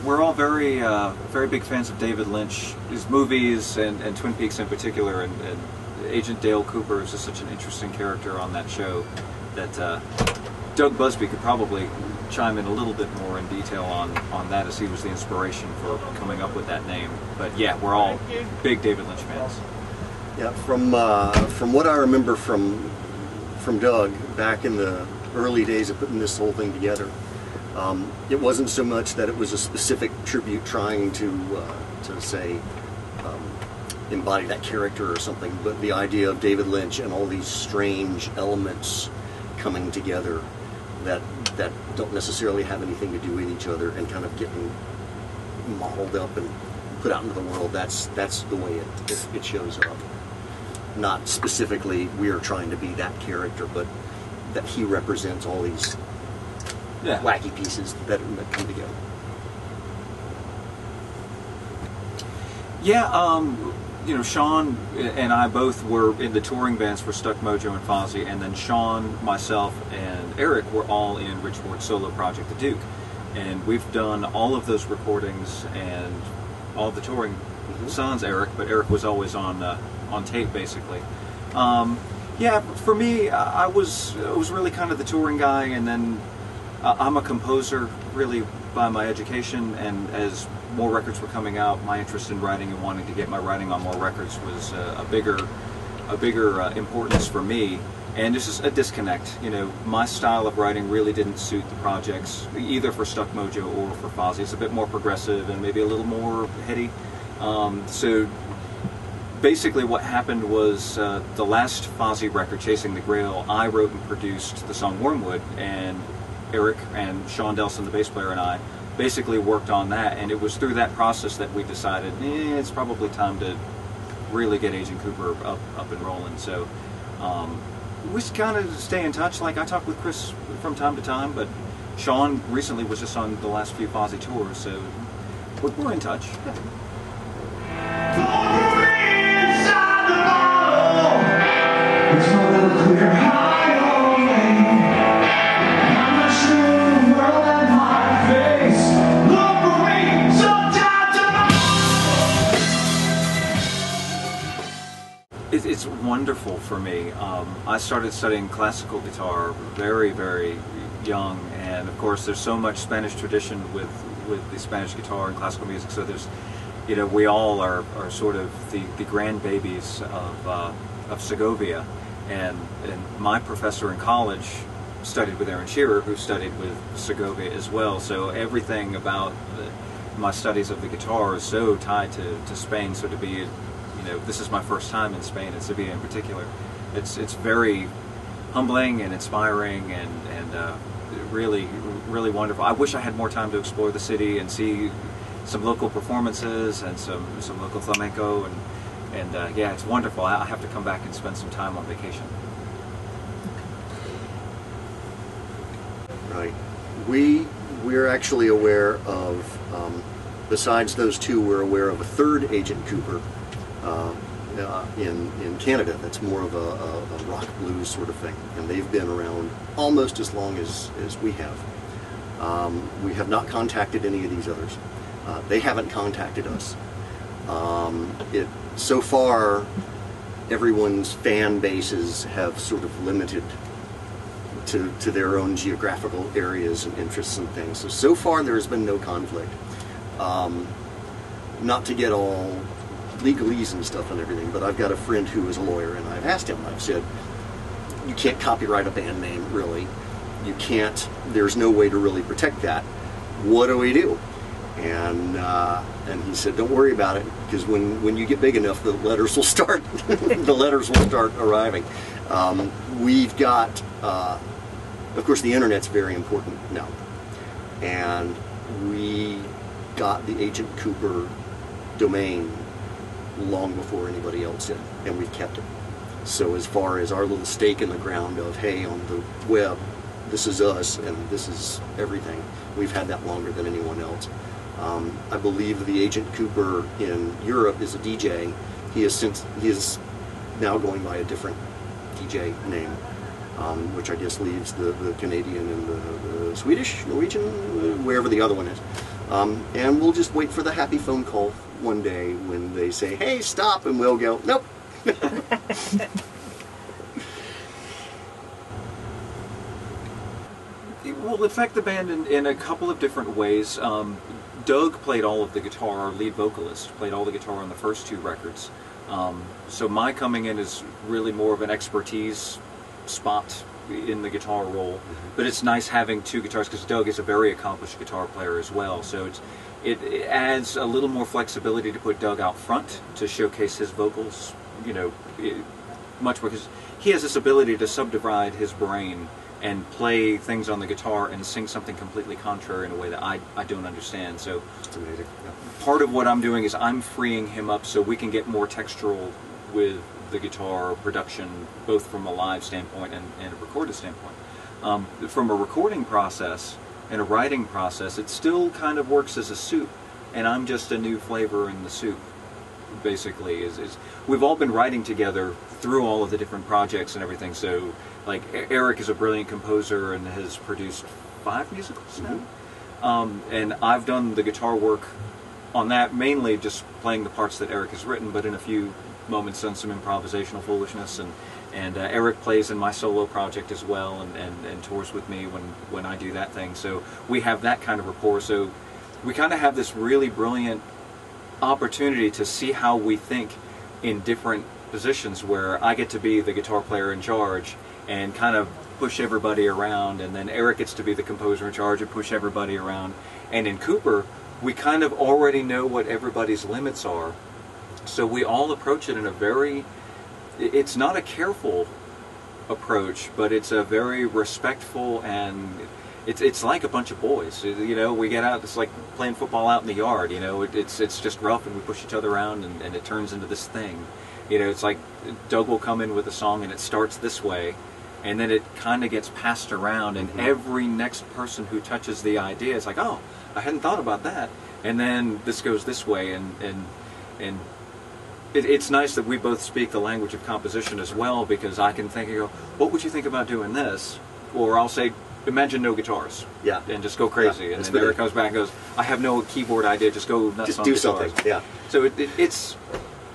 we're all very very big fans of David Lynch, his movies and Twin Peaks in particular, and Agent Dale Cooper is just such an interesting character on that show that Doug Busby could probably chime in a little bit more in detail on that, as he was the inspiration for coming up with that name. But yeah, we're all big David Lynch fans. Yeah, from what I remember from Doug back in the early days of putting this whole thing together, it wasn't so much that it was a specific tribute trying to say embody that character or something, but the idea of David Lynch and all these strange elements coming together that don't necessarily have anything to do with each other and kind of getting modeled up and put out into the world. That's the way it shows up. Not specifically we are trying to be that character, but that he represents all these wacky pieces that come together. Yeah, you know, Sean and I both were in the touring bands for Stuck Mojo and Fozzy, and then Sean, myself, and Eric were all in Rich Ward's solo project, The Duke. And we've done all of those recordings and all the touring, sans Eric, but Eric was always on tape, basically. Yeah, for me, I was really kind of the touring guy, and then I'm a composer, really, by my education, and as more records were coming out, my interest in writing and wanting to get my writing on more records was a bigger importance for me. And it's just a disconnect. You know, my style of writing really didn't suit the projects, either for Stuck Mojo or for Fozzy. It's a bit more progressive and maybe a little more heady. So basically what happened was the last Fozzy record, Chasing the Grail, I wrote and produced the song Wormwood, and Eric and Sean Delson, the bass player, and I basically worked on that, and it was through that process that we decided it's probably time to really get Agent Cooper up and rolling. So we kind of stay in touch. Like, I talk with Chris from time to time, but Sean recently was just on the last few Fozzy tours, so we're in touch. It's wonderful for me. I started studying classical guitar very, very young, and of course there's so much Spanish tradition with the Spanish guitar and classical music, so there's, you know, we all are sort of the grandbabies of Segovia, and my professor in college studied with Aaron Shearer, who studied with Segovia as well, so everything about my studies of the guitar is so tied to Spain. So to be, you know, this is my first time in Spain, in Sevilla in particular. It's very humbling and inspiring and really, really wonderful. I wish I had more time to explore the city and see some local performances and some local flamenco, and yeah, it's wonderful. I have to come back and spend some time on vacation. Right. We're actually aware of, besides those two, we're aware of a third Agent Cooper in Canada that's more of a rock blues sort of thing, and they've been around almost as long as we have. We have not contacted any of these others. They haven't contacted us. So far, everyone's fan bases have sort of limited to their own geographical areas and interests and things. So far there has been no conflict. Not to get all legalese and stuff and everything, but I've got a friend who is a lawyer, and I've asked him, I've said, you can't copyright a band name, really. You can't, there's no way to really protect that. What do we do? And he said, don't worry about it, because when you get big enough, the letters will start the letters will start arriving. We've got of course the internet's very important now, and we got the Agent Cooper domain long before anybody else did, and we've kept it. So as far as our little stake in the ground of, hey, on the web, this is us and this is everything, we've had that longer than anyone else. I believe the Agent Cooper in Europe is a DJ. He is now going by a different DJ name, which I guess leaves the Canadian and the Swedish, Norwegian, wherever the other one is. And we'll just wait for the happy phone call one day when they say, "Hey, stop," and we'll go, "Nope." It will affect the band in a couple of different ways. Doug played all of the guitar, our lead vocalist, played all the guitar on the first 2 records. So my coming in is really more of an expertise spot in the guitar role. But it's nice having 2 guitars because Doug is a very accomplished guitar player as well. So it adds a little more flexibility to put Doug out front to showcase his vocals, you know, much more, because he has this ability to subdivide his brain and play things on the guitar and sing something completely contrary in a way that I don't understand. So It's amazing. Yeah. part of what I'm doing is I'm freeing him up so we can get more textural with the guitar production, both from a live standpoint and a recorded standpoint. From a recording process and a writing process, it still kind of works as a soup, and I'm just a new flavor in the soup. Basically, is we've all been writing together through all of the different projects and everything. So, like, Eric is a brilliant composer and has produced 5 musicals now, and I've done the guitar work on that, mainly just playing the parts that Eric has written, but in a few moments done some improvisational foolishness. And Eric plays in my solo project as well, and tours with me when I do that thing. So we have that kind of rapport. So we kind of have this really brilliant opportunity to see how we think in different positions, where I get to be the guitar player in charge and kind of push everybody around, and then Eric gets to be the composer in charge and push everybody around. And in Cooper, we kind of already know what everybody's limits are, so we all approach it in a very, it's not a careful approach, but it's a very respectful, and it's like a bunch of boys. You know, we get out, it's like playing football out in the yard. You know, it's just rough, and we push each other around, and it turns into this thing. You know, it's like Doug will come in with a song, and it starts this way, and then it kind of gets passed around, and every next person who touches the idea is like, "Oh, I hadn't thought about that," and then this goes this way, and it's nice that we both speak the language of composition as well, because I can think and go, "What would you think about doing this?" Or I'll say, "Imagine no guitars." Yeah. And just go crazy. Yeah, and then Eric comes back and goes, "I have no keyboard idea, just go nuts Just on do guitars." something. Yeah. So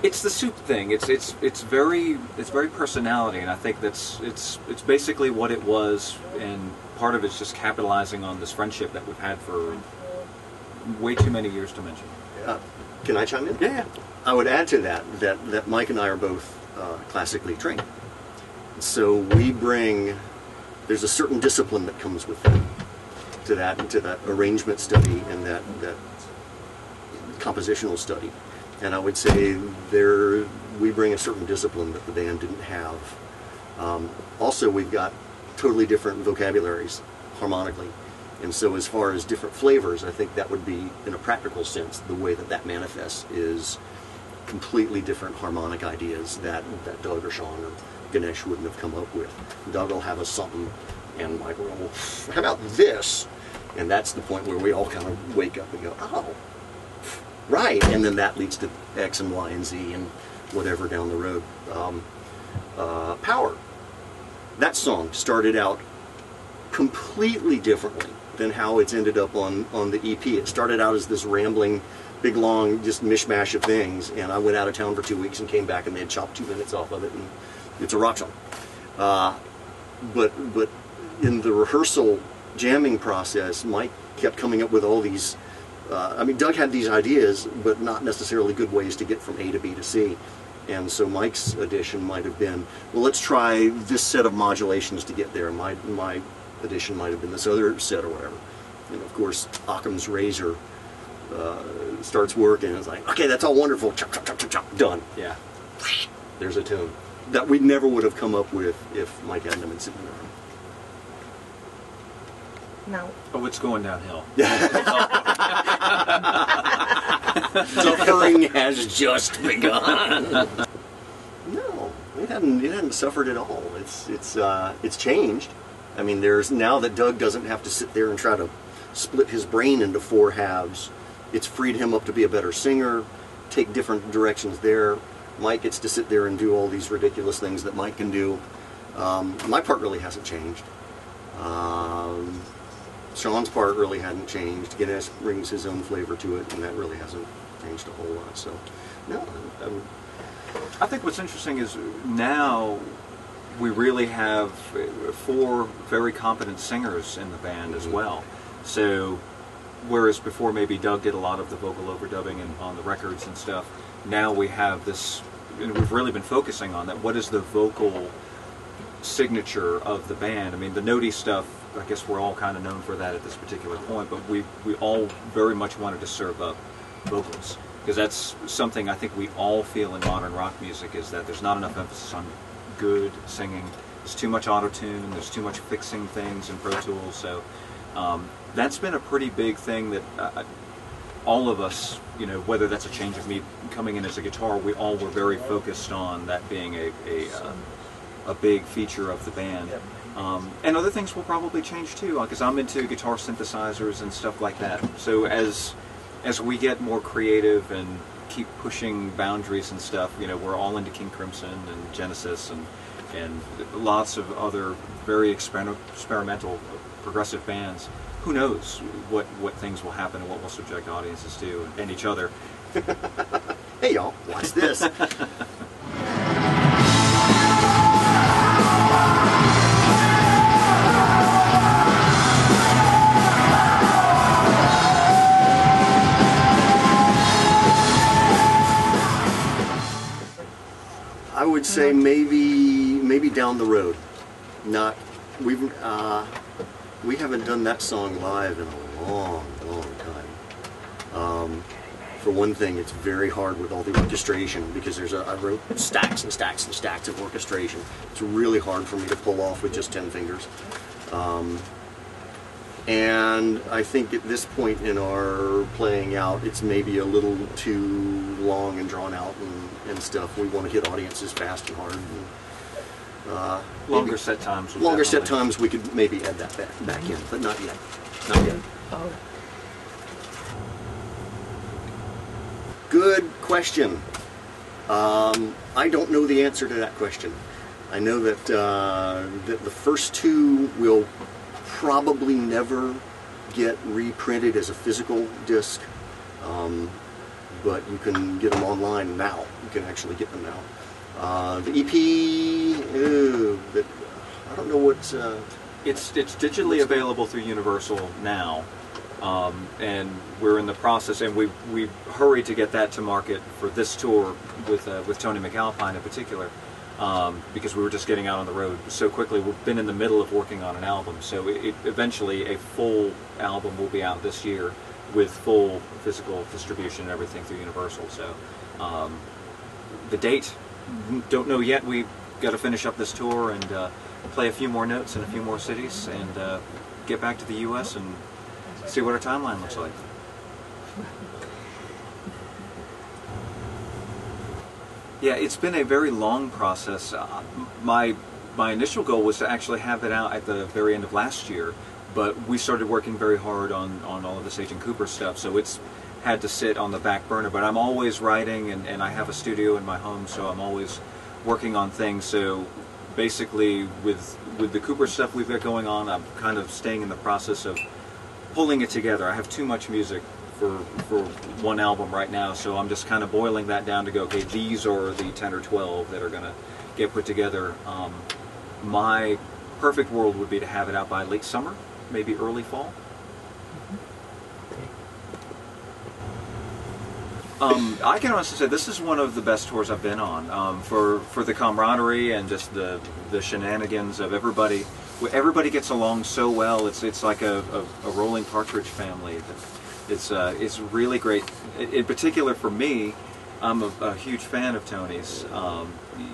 it's the soup thing. It's very personality, and I think it's basically what it was, and part of it's just capitalizing on this friendship that we've had for way too many years to mention. Can I chime in? Yeah. I would add to that Mike and I are both classically trained. So we bring, there's a certain discipline that comes with that, to that arrangement study and that compositional study. And I would say we bring a certain discipline that the band didn't have. Also, we've got totally different vocabularies harmonically. And so as far as different flavors, I think that would be, in a practical sense, the way that manifests is completely different harmonic ideas that Doug or Sean or Ganesh wouldn't have come up with. Doug will have us something, and Mike will go, "Well, how about this?" And that's the point where we all kind of wake up and go, "Oh, right." And then that leads to X and Y and Z and whatever down the road. Power. That song started out completely differently than how it's ended up on the EP. It started out as this rambling, big, long, just mishmash of things, and I went out of town for 2 weeks and came back, and they had chopped 2 minutes off of it, and it's a rock song. But in the rehearsal jamming process, Mike kept coming up with all these, I mean, Doug had these ideas, but not necessarily good ways to get from A to B to C. And so Mike's addition might have been, well, let's try this set of modulations to get there. My addition might have been this other set or whatever. And of course, Occam's razor starts working, and it's like, okay, that's all wonderful. Chop, chop, chop, chop, chop, done. Yeah. There's a tune that we never would have come up with if Mike hadn't been sitting there. No. Oh, it's going downhill. Suffering has just begun. No, it hadn't suffered at all. It's changed. I mean, now that Doug doesn't have to sit there and try to split his brain into 4 halves. It's freed him up to be a better singer, take different directions there. Mike gets to sit there and do all these ridiculous things that Mike can do. My part really hasn't changed. Sean's part really hadn't changed. Guinness brings his own flavor to it, and that really hasn't changed a whole lot. So, no. I think what's interesting is now we really have 4 very competent singers in the band as well. So, whereas before maybe Doug did a lot of the vocal overdubbing and on the records and stuff, now we have this, and we've really been focusing on that. What is the vocal signature of the band? I mean, the notey stuff, I guess we're all kind of known for that at this particular point, but we all very much wanted to serve up vocals, because that's something I think we all feel in modern rock music, is that there's not enough emphasis on good singing. There's too much auto-tune, there's too much fixing things in Pro Tools, so that's been a pretty big thing that all of us, you know, whether that's a change of me coming in as a guitar, we all were very focused on that being a big feature of the band. And other things will probably change too, because I'm into guitar synthesizers and stuff like that. So as we get more creative and keep pushing boundaries and stuff, you know, we're all into King Crimson and Genesis and lots of other very experimental progressive bands. Who knows what things will happen and what we'll subject audiences to and each other. Hey y'all, watch this. I would say maybe down the road. Not we haven't done that song live in a long time. For one thing, it's very hard with all the orchestration, because I wrote stacks and stacks and stacks of orchestration. It's really hard for me to pull off with just 10 fingers. And I think at this point in our playing out, it's maybe a little too long and drawn out and stuff. We want to hit audiences fast and hard. And, longer set times. Longer set times, we could maybe add that back in, but not yet. Not yet. Oh. Good question. I don't know the answer to that question. I know that the first 2 will probably never get reprinted as a physical disc, but you can get them online now. You can actually get them now. The EP, I don't know what. It's digitally available through Universal now, and we're in the process, and we hurried to get that to market for this tour with Tony Macalpine in particular, because we were just getting out on the road so quickly. We've been in the middle of working on an album, so eventually a full album will be out this year with full physical distribution and everything through Universal. So the date, don't know yet. We've got to finish up this tour and play a few more notes in a few more cities and get back to the U.S. and see what our timeline looks like. Yeah, it's been a very long process. My initial goal was to actually have it out at the very end of last year, but we started working very hard on all of this Agent Cooper stuff, so it's had to sit on the back burner. But I'm always writing, and I have a studio in my home, so I'm always working on things. So basically, with the Cooper stuff we've got going on, I'm kind of staying in the process of pulling it together. I have too much music for one album right now, so I'm just kind of boiling that down to go, okay, these are the 10 or 12 that are going to get put together. My perfect world would be to have it out by late summer, maybe early fall. I can honestly say this is one of the best tours I've been on, for the camaraderie and just the shenanigans of everybody. Everybody gets along so well. It's like a rolling partridge family. It's really great. In particular for me, I'm a huge fan of Tony's.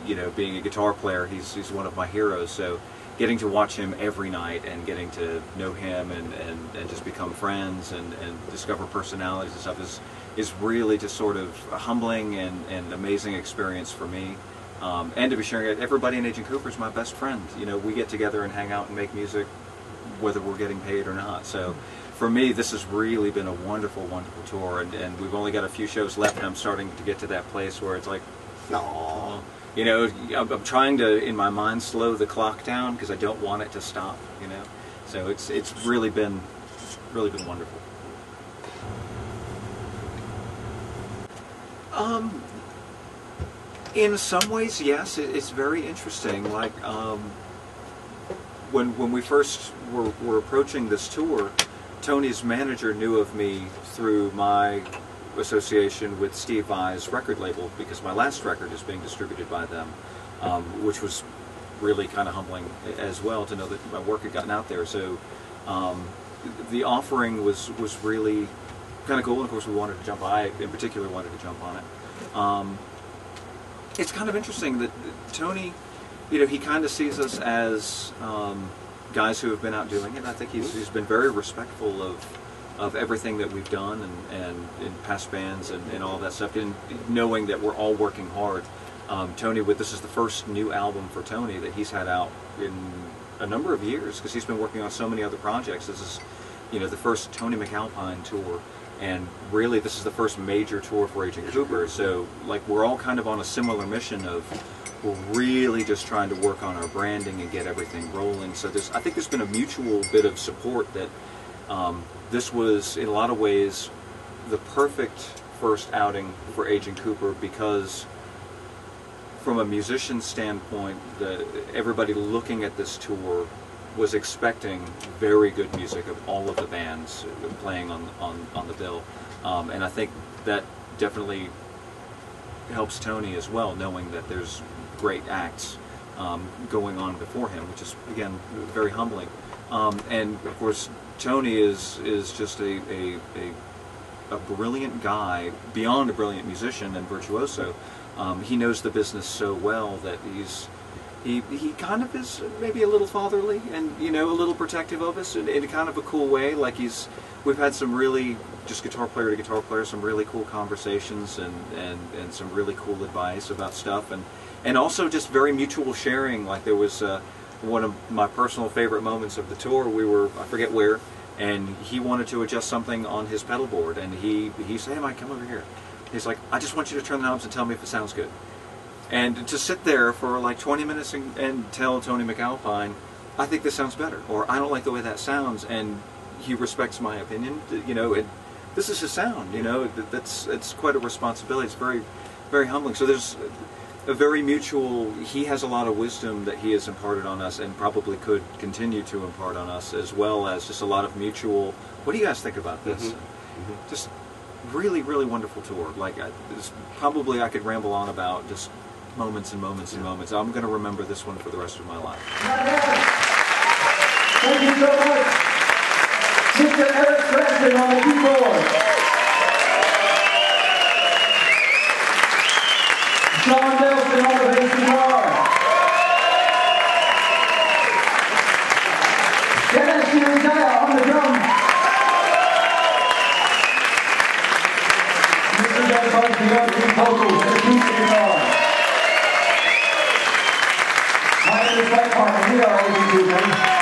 You know, being a guitar player, he's one of my heroes. So getting to watch him every night and getting to know him and just become friends and discover personalities and stuff is really just sort of a humbling and amazing experience for me. And to be sharing it, everybody in Agent Cooper is my best friend. You know, we get together and hang out and make music, whether we're getting paid or not. So for me, this has really been a wonderful, wonderful tour, and we've only got a few shows left, and I'm starting to get to that place where it's like, no, you know, I'm trying to, in my mind, slow the clock down because I don't want it to stop, you know. So it's really been really been wonderful. In some ways, yes, it's very interesting. Like when we first were approaching this tour, Tony's manager knew of me through my association with Steve Vai's record label, because my last record is being distributed by them, which was really kind of humbling as well to know that my work had gotten out there. So the offering was really kind of cool, and of course we wanted to jump. I in particular wanted to jump on it. It's kind of interesting that Tony, you know, he kind of sees us as guys who have been out doing it. I think he's been very respectful of everything that we've done and in past bands and all that stuff, and knowing that we're all working hard. Tony, this is the first new album for Tony that he's had out in a number of years, because he's been working on so many other projects. This is, you know, the first Tony Macalpine tour, and really this is the first major tour for Agent Cooper. So like we're all kind of on a similar mission of we're really just trying to work on our branding and get everything rolling. So I think there's been a mutual bit of support that this was in a lot of ways the perfect first outing for Agent Cooper, because from a musician standpoint, everybody looking at this tour was expecting very good music of all of the bands playing on the bill, and I think that definitely helps Tony as well, knowing that there's great acts going on before him, which is again very humbling. And of course, Tony is just a brilliant guy, beyond a brilliant musician and virtuoso. He knows the business so well that he kind of is maybe a little fatherly and, you know, a little protective of us in kind of a cool way. Like we've had some really, just guitar player to guitar player, some really cool conversations and some really cool advice about stuff, and also just very mutual sharing. Like there was one of my personal favorite moments of the tour. We were, I forget where, and he wanted to adjust something on his pedal board, and he said, "Hey Mike, come over here." He's like, "I just want you to turn the knobs and tell me if it sounds good." And to sit there for like 20 minutes and tell Tony Macalpine, "I think this sounds better," or "I don't like the way that sounds," and he respects my opinion, you know, and this is his sound, you know, it's quite a responsibility. It's very, very humbling. So there's a very mutual, he has a lot of wisdom that he has imparted on us and probably could continue to impart on us, as well as just a lot of mutual, "What do you guys think about this?" Just really, really wonderful tour. Like, probably I could ramble on about just moments and moments and moments. I'm going to remember this one for the rest of my life. Thank you so much, Mr. Eric Preston on the keyboard, Sean Nelson on the bass guitar, Dennis Chirizaya on the drums, Mr. Doug Bugsby on the vocals and acoustic guitar. My name is Mike Parker. We are Agent Cooper.